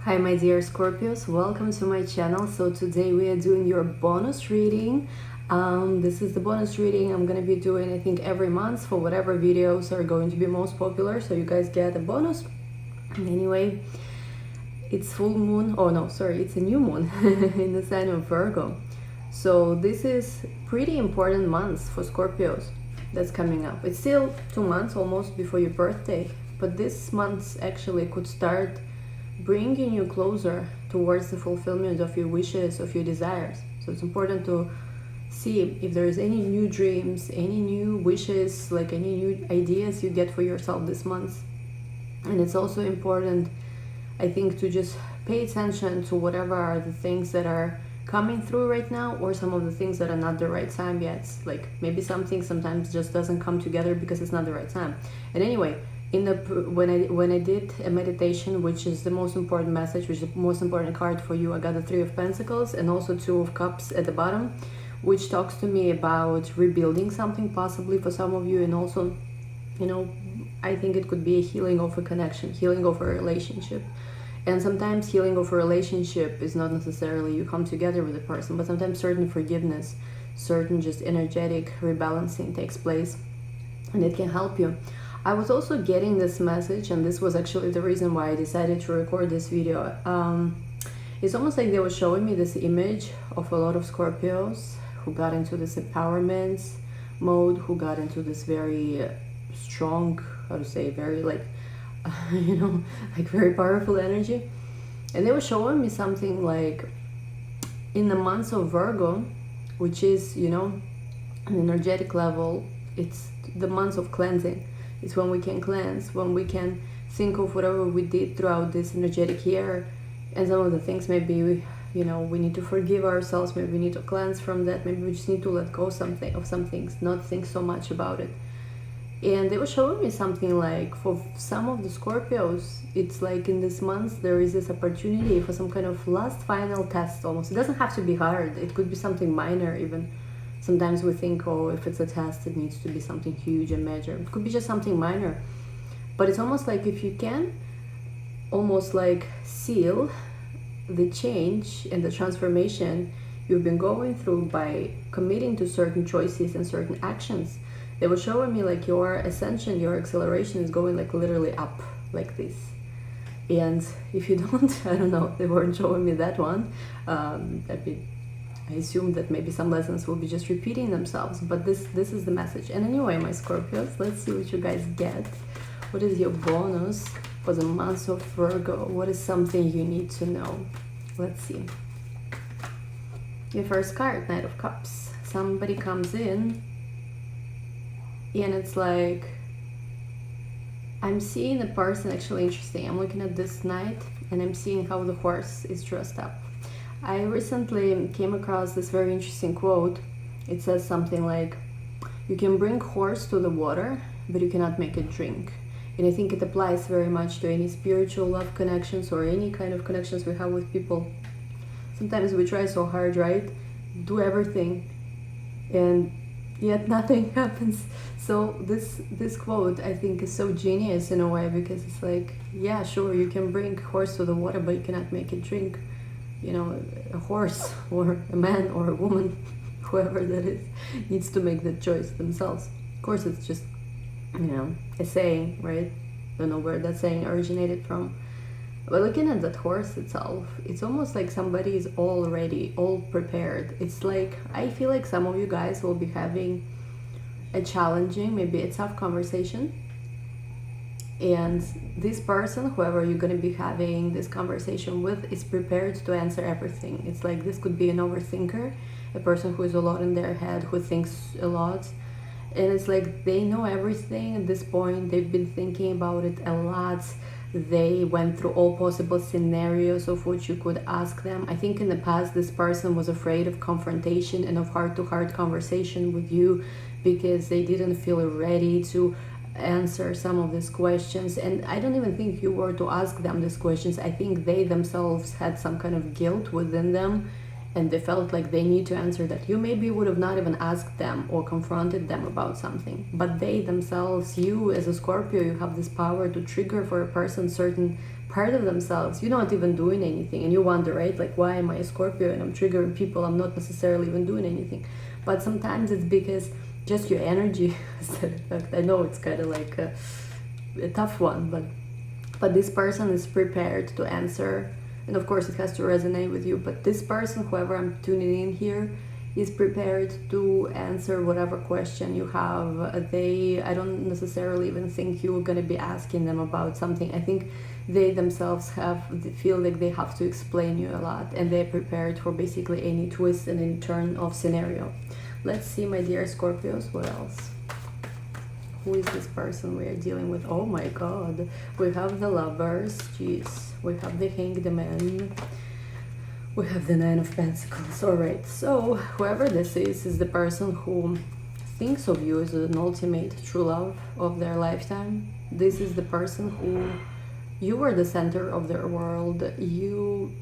Hi my dear Scorpios, welcome to my channel. So today we are doing your bonus reading. This is the bonus reading I'm gonna be doing I think every month for whatever videos are going to be most popular, so you guys get a bonus. Anyway, it's full moon, oh no, sorry, it's a new moon in the sign of Virgo. So this is pretty important month for Scorpios that's coming up. It's still 2 months almost before your birthday, but this month actually could start bringing you closer towards the fulfillment of your wishes, of your desires. So it's important to see if there's any new dreams, any new wishes, like any new ideas you get for yourself this month. And it's also important, I think, to just pay attention to whatever are the things that are coming through right now, or some of the things that are not the right time yet. Like maybe something sometimes just doesn't come together because it's not the right time. And anyway, when I did a meditation, which is the most important message, which is the most important card for you, I got the 3 of Pentacles and also 2 of Cups at the bottom, which talks to me about rebuilding something possibly for some of you. And also, you know, I think it could be a healing of a connection, healing of a relationship. And sometimes healing of a relationship is not necessarily you come together with a person, but sometimes certain forgiveness, certain just energetic rebalancing takes place, and it can help you. I was also getting this message, and this was actually the reason why I decided to record this video. It's almost like they were showing me this image of a lot of Scorpios who got into this empowerment mode, who got into this very strong, how to say, very like, you know, like very powerful energy. And they were showing me something like in the months of Virgo, which is, you know, an energetic level, it's the months of cleansing. It's when we can cleanse, when we can think of whatever we did throughout this energetic year, and some of the things maybe we need to forgive ourselves, maybe we need to cleanse from that, maybe we just need to let go of some things, not think so much about it. And they were showing me something like for some of the Scorpios, it's like in this month there is this opportunity for some kind of last final test almost. It doesn't have to be hard, it could be something minor even. Sometimes we think, oh, if it's a test, it needs to be something huge and major. It could be just something minor. But it's almost like if you can almost like seal the change and the transformation you've been going through by committing to certain choices and certain actions. They were showing me like your ascension, your acceleration is going like literally up like this. And if you don't, I don't know, they weren't showing me that one. I assume that maybe some lessons will be just repeating themselves, but this is the message. And anyway, my Scorpios, let's see what you guys get. What is your bonus for the month of Virgo? What is something you need to know? Let's see. Your first card, Knight of Cups. Somebody comes in and it's like, I'm seeing the person, actually interesting. I'm looking at this knight and I'm seeing how the horse is dressed up. I recently came across this very interesting quote. It says something like, you can bring horse to the water, but you cannot make it drink. And I think it applies very much to any spiritual love connections or any kind of connections we have with people. Sometimes we try so hard, right? Do everything, and yet nothing happens. So this quote I think is so genius in a way, because it's like, yeah, sure, you can bring horse to the water, but you cannot make it drink. You know, a horse or a man or a woman, whoever that is, needs to make that choice themselves. Of course, it's just, you know, a saying, right? Don't know where that saying originated from. But looking at that horse itself, it's almost like somebody is all ready, all prepared. It's like, I feel like some of you guys will be having a challenging, maybe a tough conversation. And this person, whoever you're going to be having this conversation with, is prepared to answer everything. It's like this could be an overthinker, a person who is a lot in their head, who thinks a lot. And it's like they know everything at this point. They've been thinking about it a lot. They went through all possible scenarios of what you could ask them. I think in the past, this person was afraid of confrontation and of heart-to-heart conversation with you because they didn't feel ready to answer some of these questions. And I don't even think you were to ask them these questions. I think they themselves had some kind of guilt within them, and they felt like they need to answer that. You maybe would have not even asked them or confronted them about something, but they themselves, you as a Scorpio, you have this power to trigger for a person certain part of themselves, you're not even doing anything, and you wonder, right, like, why am I a Scorpio and I'm triggering people? I'm not necessarily even doing anything. But sometimes it's because just your energy has that effect. I know it's kind of like a tough one, but this person is prepared to answer, and of course it has to resonate with you, but this person, whoever I'm tuning in here, is prepared to answer whatever question you have. I don't necessarily even think you're going to be asking them about something. I think they themselves feel like they have to explain you a lot, and they're prepared for basically any twist and any turn of scenario. Let's see, my dear Scorpios, what else? Who is this person we are dealing with? Oh my god, we have the Lovers, jeez, we have the Hanged Man, we have the Nine of Pentacles. All right, so whoever this is the person who thinks of you as an ultimate true love of their lifetime. This is the person who, you were the center of their world. You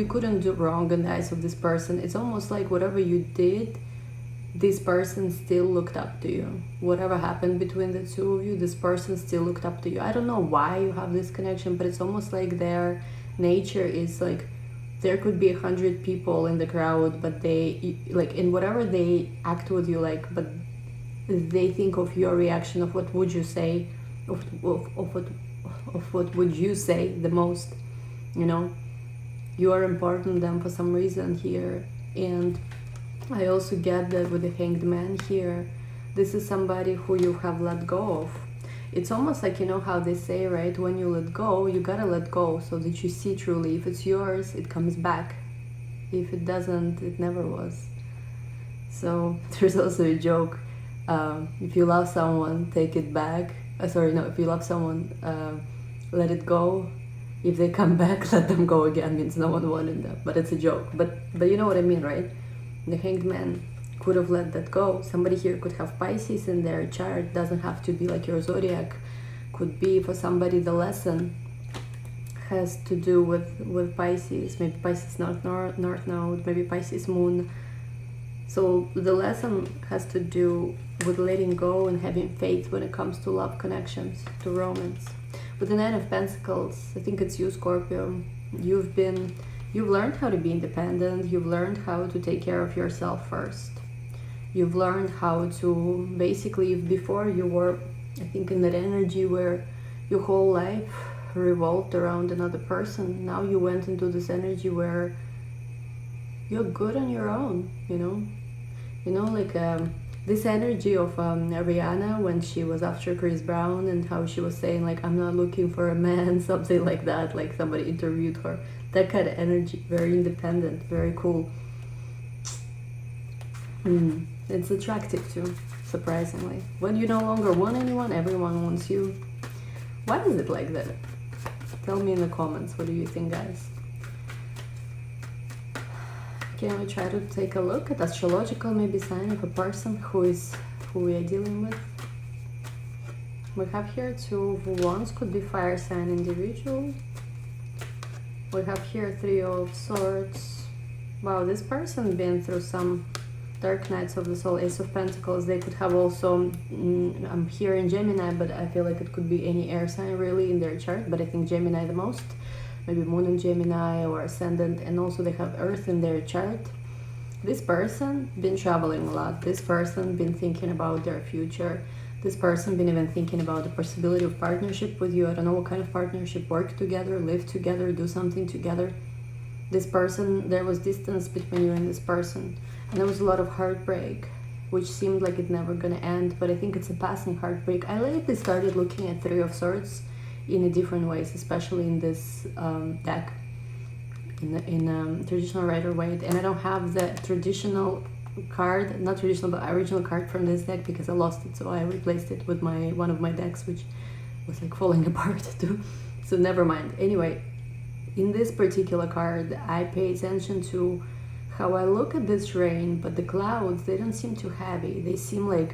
couldn't do wrong in the eyes of this person. It's almost like whatever you did, this person still looked up to you. Whatever happened between the two of you, this person still looked up to you. I don't know why you have this connection, but it's almost like their nature is like, there could be 100 people in the crowd, but they, like, in whatever they act with you, like, but they think of your reaction, of what would you say, of what would you say the most, you know? You are important to them for some reason here. And I also get that with the Hanged Man here, this is somebody who you have let go of. It's almost like, you know how they say, right, when you let go, you gotta let go so that you see truly. If it's yours, it comes back. If it doesn't, it never was. So there's also a joke, if you love someone, take it back. If you love someone, let it go. If they come back, let them go again, means no one wanted them. But it's a joke. But you know what I mean, right? The Hanged Man could have let that go. Somebody here could have Pisces in their chart. Doesn't have to be like your zodiac. Could be for somebody the lesson has to do with Pisces. Maybe Pisces North Node, maybe Pisces Moon. So the lesson has to do with letting go and having faith when it comes to love connections, to romance. With the Nine of Pentacles, I think it's you, Scorpio. You've learned how to be independent. You've learned how to take care of yourself first. You've learned how to, basically, before you were, I think, in that energy where your whole life revolved around another person. Now you went into this energy where you're good on your own, you know, like this energy of Rihanna when she was after Chris Brown, and how she was saying, like, I'm not looking for a man, something like that, like somebody interviewed her. That kind of energy, very independent, very cool. It's attractive too, surprisingly. When you no longer want anyone, everyone wants you. Why is it like that? Tell me in the comments, what do you think, guys? Can we try to take a look at astrological maybe sign of a person who we are dealing with? We have here Two of Wands, could be fire sign individual. We have here Three of Swords. Wow, this person been through some dark nights of the soul. Ace of Pentacles. They could have also, I'm here in Gemini, but I feel like it could be any air sign really in their chart, but I think Gemini the most. Maybe Moon in Gemini or Ascendant, and also they have Earth in their chart. This person been traveling a lot. This person been thinking about their future. This person been even thinking about the possibility of partnership with you. I don't know what kind of partnership, work together, live together, do something together. This person, there was distance between you and this person. And there was a lot of heartbreak, which seemed like it's never gonna end, but I think it's a passing heartbreak. I lately started looking at Three of Swords in a different ways, especially in this deck, in traditional Rider-Waite, and I don't have the traditional card, not traditional but original card from this deck because I lost it, so I replaced it with one of my decks, which was like falling apart too, so never mind. Anyway, in this particular card I pay attention to how I look at this rain, but the clouds, they don't seem too heavy. They seem like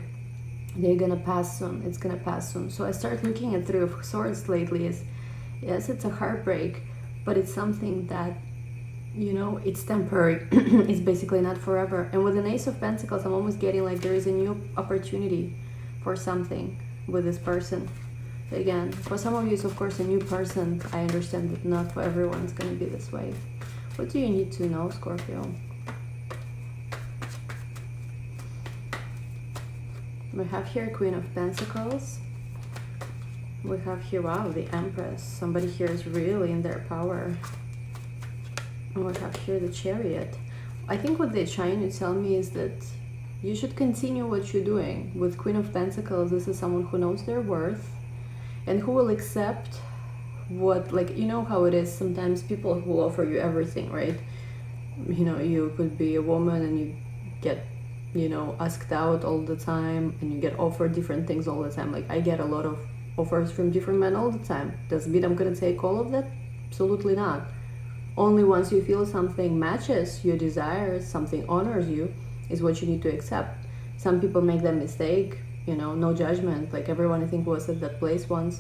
they're gonna pass soon, it's gonna pass soon. So I start looking at Three of Swords lately as, yes, it's a heartbreak, but it's something that, you know, it's temporary. It's basically not forever. And with an Ace of Pentacles, I'm almost getting like there is a new opportunity for something with this person. Again, for some of you it's of course a new person. I understand that not for everyone it's going to be this way. What do you need to know, Scorpio? We have here Queen of Pentacles. We have here, wow, the Empress. Somebody here is really in their power. And we have here the Chariot. I think what they're trying to tell me is that you should continue what you're doing. With Queen of Pentacles, this is someone who knows their worth and who will accept what, like, you know how it is sometimes people who offer you everything, right? You know, you could be a woman and you get, you know, asked out all the time and you get offered different things all the time. Like, I get a lot of offers from different men all the time. Does it mean I'm gonna take all of that? Absolutely not. Only once you feel something matches your desires, something honors you, is what you need to accept. Some people make that mistake, you know, no judgment. Like, everyone I think was at that place once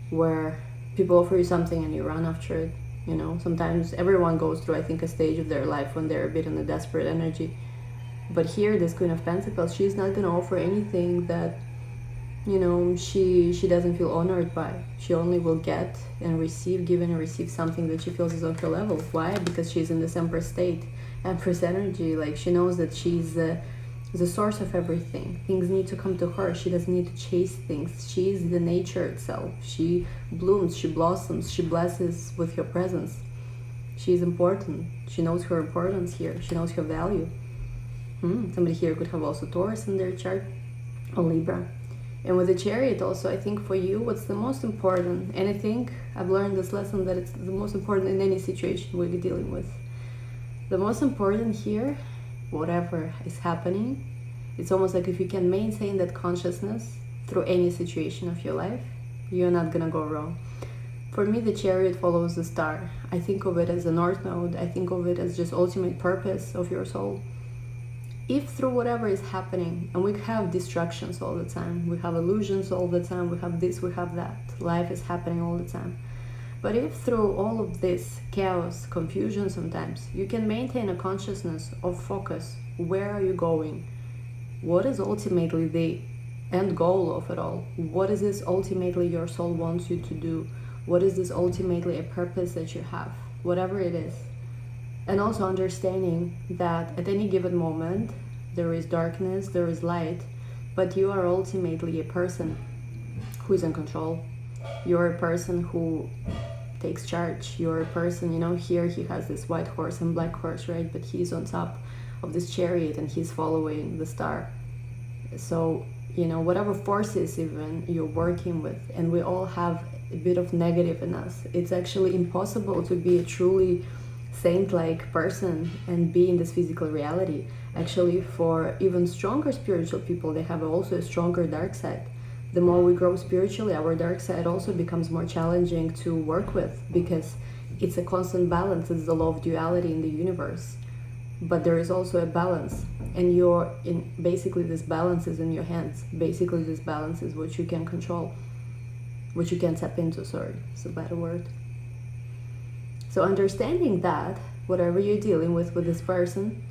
where people offer you something and you run after it. You know, sometimes everyone goes through, I think, a stage of their life when they're a bit in a desperate energy. But here, this Queen of Pentacles, she's not gonna offer anything that, you know, she doesn't feel honored by. She only will get and receive, give and receive something that she feels is on her level. Why? Because she's in this Empress state, Empress energy. Like, she knows that she's the source of everything. Things need to come to her. She doesn't need to chase things. She's the nature itself. She blooms, she blossoms, she blesses with her presence. She's important. She knows her importance here. She knows her value. Somebody here could have also Taurus in their chart, or Libra. And with the Chariot also, I think for you, what's the most important, and I think I've learned this lesson that it's the most important in any situation we're dealing with. The most important here, whatever is happening, it's almost like if you can maintain that consciousness through any situation of your life, you're not gonna go wrong. For me, the Chariot follows the star. I think of it as a north node. I think of it as just ultimate purpose of your soul. If through whatever is happening, and we have distractions all the time, we have illusions all the time, we have this, we have that, life is happening all the time. But if through all of this chaos, confusion sometimes, you can maintain a consciousness of focus, where are you going? What is ultimately the end goal of it all? What is this ultimately your soul wants you to do? What is this ultimately a purpose that you have? Whatever it is. And also understanding that at any given moment, there is darkness, there is light, but you are ultimately a person who is in control. You're a person who takes charge. You're a person, you know, here he has this white horse and black horse, right? But he's on top of this chariot and he's following the star. So, you know, whatever forces even you're working with, and we all have a bit of negative in us, it's actually impossible to be a truly saint-like person and be in this physical reality. Actually, for even stronger spiritual people, they have also a stronger dark side. The more we grow spiritually, our dark side also becomes more challenging to work with, because it's a constant balance. It's the law of duality in the universe. But there is also a balance, and you're in, basically this balance is in your hands. Basically this balance is what you can control, what you can tap into, sorry, it's a better word. So understanding that, whatever you're dealing with this person,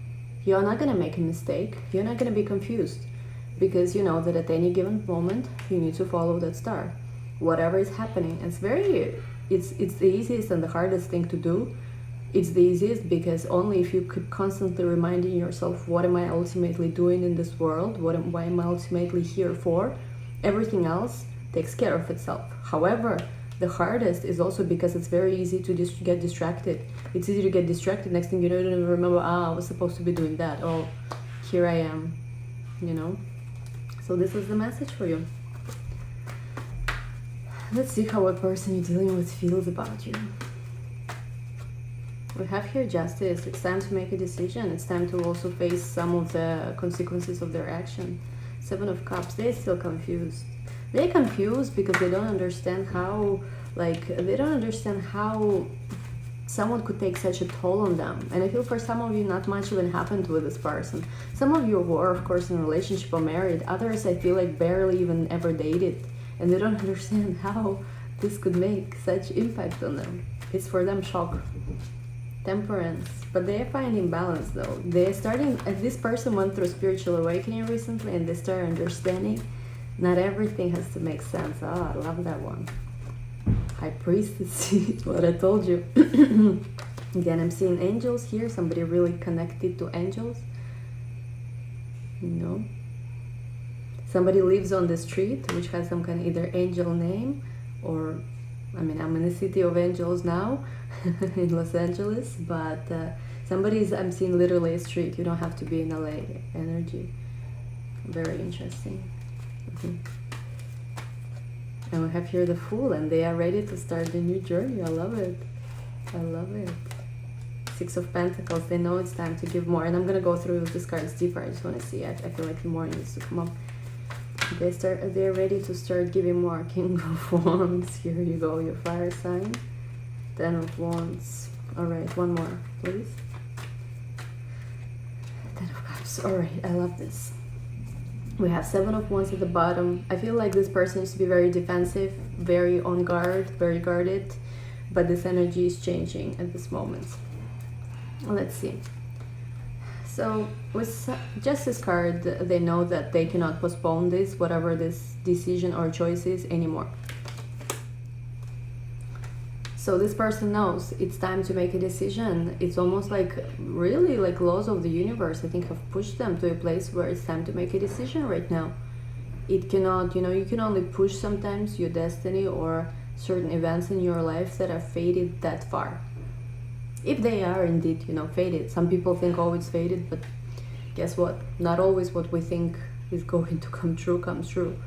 you're not going to make a mistake. You're not going to be confused, because you know that at any given moment, you need to follow that star. Whatever is happening, it's the easiest and the hardest thing to do. It's the easiest because only if you could constantly reminding yourself, what am I ultimately doing in this world? Why am I ultimately here for? Everything else takes care of itself. However, the hardest is also because it's very easy to get distracted. It's easy to get distracted. Next thing you know, you don't even remember, I was supposed to be doing that. Oh, here I am, you know? So this is the message for you. Let's see how a person you're dealing with feels about you. We have here justice. It's time to make a decision. It's time to also face some of the consequences of their action. 7 of Cups, they're still confused. They're confused because they don't understand how, someone could take such a toll on them. And I feel for some of you, not much even happened with this person. Some of you were, of course, in a relationship or married. Others, I feel like, barely even ever dated. And they don't understand how this could make such impact on them. It's for them shock. Temperance. But they're finding balance, though. They're starting, this person went through spiritual awakening recently, and they start understanding Not everything has to make sense. Oh, I love that one. High Priestess, what I told you. Again, I'm seeing angels here. Somebody really connected to angels. You know, somebody lives on the street which has some kind of either angel name, or I mean, I'm in the city of angels now in Los Angeles, but I'm seeing literally a street. You don't have to be in LA energy. Very interesting. And we have here the Fool, and they are ready to start the new journey. I love it. I love it. Six of Pentacles, they know it's time to give more. And I'm gonna go through these cards deeper. I just want to see. I feel like more needs to come up. They're ready to start giving more. King of Wands, here you go, your fire sign. 10 of Wands. All right, one more, please. 10 of Cups. All right, I love this. We have 7 of Wands at the bottom. I feel like this person used to be very defensive, very on guard, very guarded, but this energy is changing at this moment. Let's see. So with Justice card, they know that they cannot postpone this, whatever this decision or choice is, anymore. So this person knows it's time to make a decision. It's almost like really like laws of the universe, I think, have pushed them to a place where it's time to make a decision right now. It cannot, you can only push sometimes your destiny or certain events in your life that are faded that far. If they are indeed, faded. Some people think, oh, it's faded, but guess what? Not always what we think is going to come true comes true.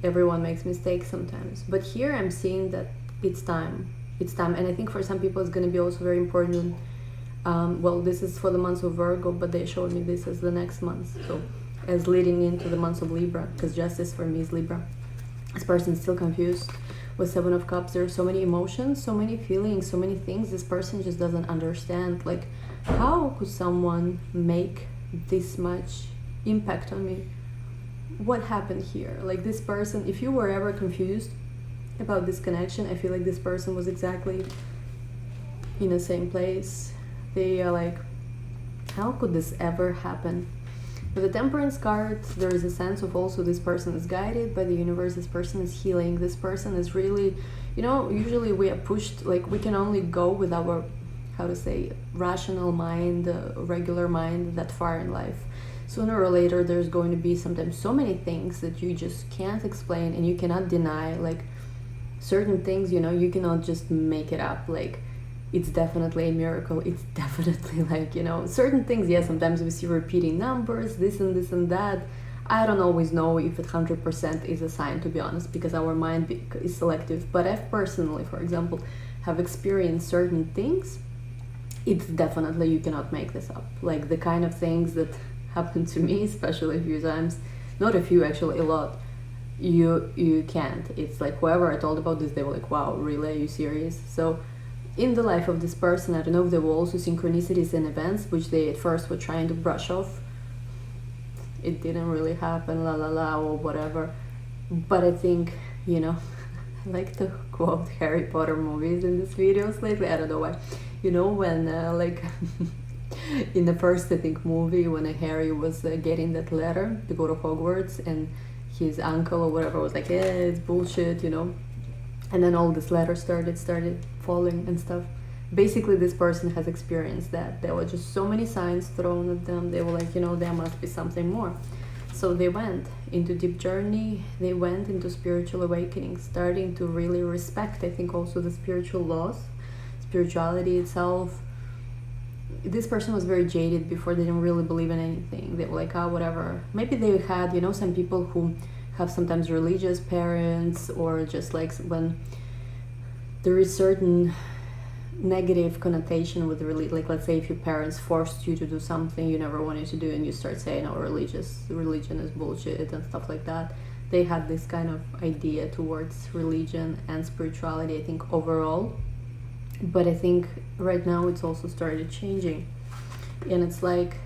Everyone makes mistakes sometimes. But here I'm seeing that it's time. It's time. And I think for some people it's going to be also very important. Well, this is for the months of Virgo, but they showed me this as the next month. So as leading into the months of Libra, because Justice for me is Libra. This person's still confused. With 7 of Cups, there are so many emotions, so many feelings, so many things this person just doesn't understand. Like, how could someone make this much impact on me? What happened here? Like, this person, if you were ever confused about this connection, I feel like this person was exactly in the same place. They are like, how could this ever happen? With the Temperance card, there is a sense of also this person is guided by the universe, this person is healing, this person is really, usually we are pushed, like we can only go with our, rational mind, regular mind that far in life. Sooner or later, there's going to be sometimes so many things that you just can't explain and you cannot deny, like certain things, you cannot just make it up, like it's definitely a miracle. It's definitely like, certain things, yes, sometimes we see repeating numbers, this and that. I don't always know if it 100% is a sign, to be honest, because our mind is selective. But I've personally, for example, have experienced certain things. It's definitely, you cannot make this up. Like the kind of things that happened to me, especially a few times, not a few, actually a lot, you can't. It's like whoever I told about this, they were like, wow, really, are you serious? So in the life of this person, I don't know if there were also synchronicities and events which they at first were trying to brush off. It didn't really happen, la la la, or whatever. But I think, I like to quote Harry Potter movies in these videos lately. I don't know why. When in the first, I think, movie, when Harry was getting that letter to go to Hogwarts, and his uncle or whatever was like, it's bullshit, and then all this letter started falling and stuff. Basically, this person has experienced that. There were just so many signs thrown at them. They were like, there must be something more. So they went into deep journey. They went into spiritual awakening, starting to really respect, I think, also the spiritual laws, spirituality itself. This person was very jaded before. They didn't really believe in anything. They were like, whatever. Maybe they had, some people who have sometimes religious parents, or just like when there is certain negative connotation with like, let's say if your parents forced you to do something you never wanted to do, and you start saying, religion is bullshit and stuff like that. They had this kind of idea towards religion and spirituality, I think, overall. But I think right now it's also started changing, and it's like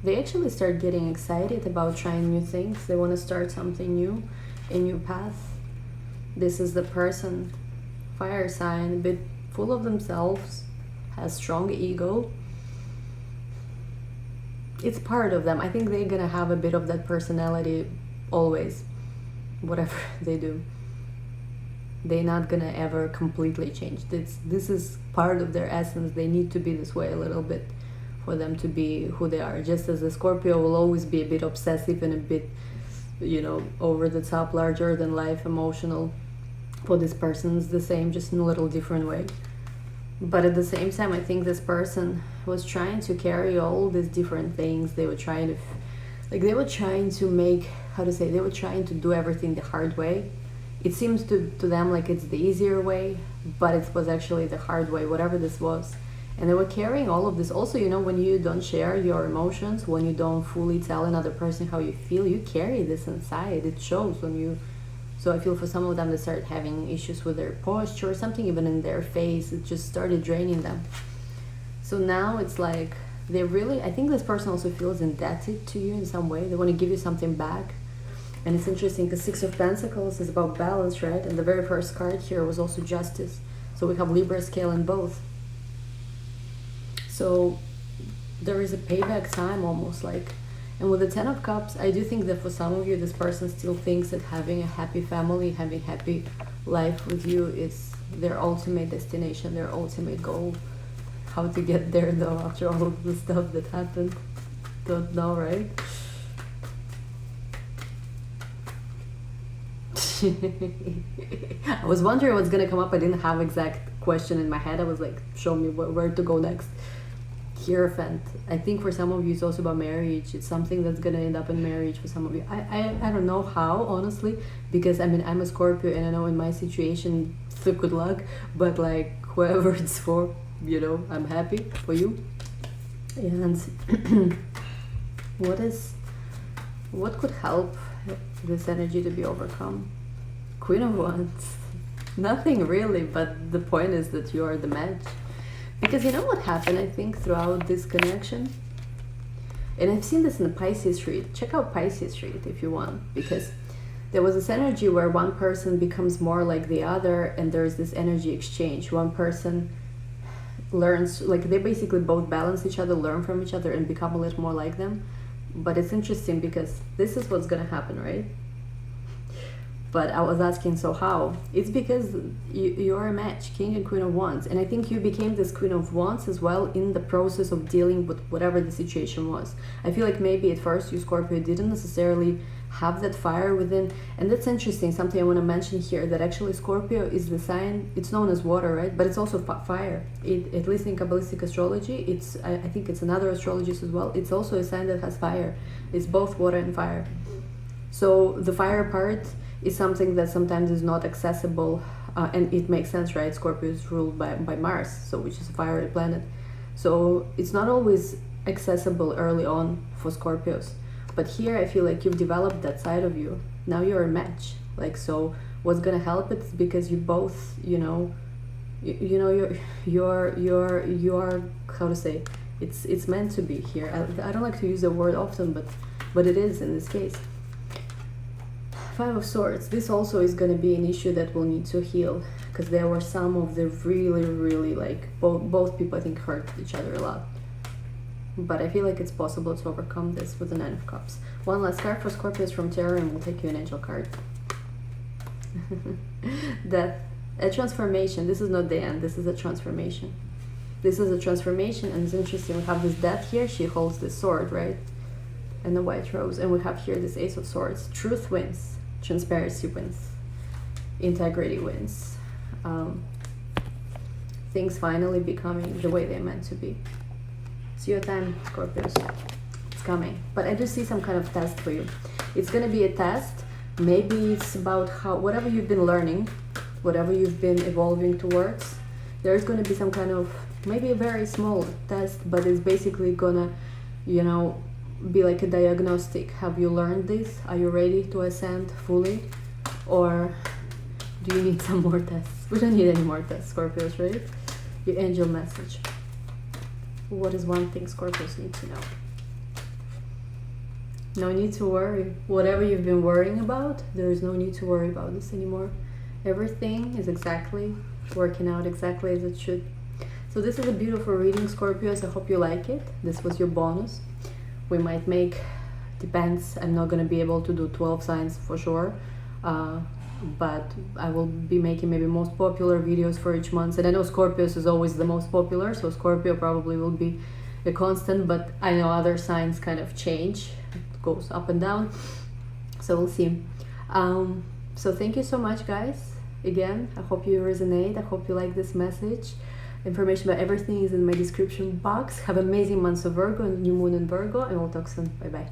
they actually start getting excited about trying new things. They want to start something new, a new path. This is the person, fire sign, a bit full of themselves, has strong ego. It's part of them. I think they're gonna have a bit of that personality always. whatever they do. They're not gonna ever completely change. This is part of their essence. They need to be this way a little bit for them to be who they are. Just as the Scorpio will always be a bit obsessive and a bit, over the top, larger than life, emotional. For this person, it's the same, just in a little different way. But at the same time, I think this person was trying to carry all these different things. They were trying to make, they were trying to do everything the hard way. It seems to them like it's the easier way, but it was actually the hard way, whatever this was. And they were carrying all of this. Also, when you don't share your emotions, when you don't fully tell another person how you feel, you carry this inside. It shows when you... So I feel for some of them, they started having issues with their posture or something, even in their face. It just started draining them. So now it's like they really... I think this person also feels indebted to you in some way. They want to give you something back. And it's interesting because Six of Pentacles is about balance, right? And the very first card here was also Justice. So we have Libra scale in both. So there is a payback time almost like. And with the Ten of Cups, I do think that for some of you, this person still thinks that having a happy family, having a happy life with you is their ultimate destination, their ultimate goal. How to get there though after all of the stuff that happened? Don't know, right? I was wondering what's gonna come up. I didn't have exact question in my head. I was like, show me where to go next. Hierophant. I think for some of you it's also about marriage. It's something that's gonna end up in marriage for some of you. I don't know how, honestly, because I'm a Scorpio, and I know in my situation, so good luck, but like whoever it's for, I'm happy for you. And what could help this energy to be overcome? Queen of Wands. Nothing really, but the point is that you are the match. Because you know what happened, I think, throughout this connection? And I've seen this in the Pisces read. Check out Pisces read if you want, because there was this energy where one person becomes more like the other, and there's this energy exchange. One person learns, like they basically both balance each other, learn from each other, and become a little more like them. But it's interesting because this is what's gonna happen, right? But I was asking, so how? It's because you're a match, King and Queen of Wands. And I think you became this Queen of Wands as well in the process of dealing with whatever the situation was. I feel like maybe at first you, Scorpio, didn't necessarily have that fire within. And that's interesting, something I want to mention here, that actually Scorpio is the sign, it's known as water, right? But it's also fire. At least in Kabbalistic astrology, I think it's another astrologies as well, it's also a sign that has fire. It's both water and fire. So the fire part is something that sometimes is not accessible, and it makes sense, right? Scorpio is ruled by Mars, so which is a fiery planet. So it's not always accessible early on for Scorpios. But here I feel like you've developed that side of you. Now you're a match. Like, so what's gonna help it is because you both, you're how to say, it's meant to be here. I don't like to use the word often, but it is in this case. Five of Swords. This also is going to be an issue that will need to heal, because there were some of the really like both people, I think, hurt each other a lot. But I feel like it's possible to overcome this with the Nine of Cups. One last card for Scorpios from Tarot, and we'll take you an angel card. Death. A transformation. This is not the end. This is a transformation. This is a transformation, and it's interesting. We have this Death here. She holds this sword, right? And the white rose. And we have here this Ace of Swords. Truth wins. Transparency wins. Integrity wins. Things finally becoming the way they're meant to be. It's your time, Scorpios. It's coming. But I do see some kind of test for you. It's going to be a test. Maybe it's about how, whatever you've been learning, whatever you've been evolving towards, there's going to be some kind of, maybe a very small test, but it's basically going to, be like a diagnostic. Have you learned this? Are you ready to ascend fully? Or do you need some more tests? We don't need any more tests, Scorpios, right? Your angel message. What is one thing Scorpios need to know? No need to worry. Whatever you've been worrying about, there is no need to worry about this anymore. Everything is exactly working out exactly as it should. So this is a beautiful reading, Scorpios. I hope you like it. This was your bonus. We might make, depends, I'm not going to be able to do 12 signs for sure. but I will be making maybe most popular videos for each month. And I know Scorpios is always the most popular, so Scorpio probably will be a constant, but I know other signs kind of change. It goes up and down, so we'll see. So thank you so much, guys. Again, I hope you resonate. I hope you like this message. Information about everything is in my description box. Have an amazing month of Virgo and new moon in Virgo, and we'll talk soon. Bye bye.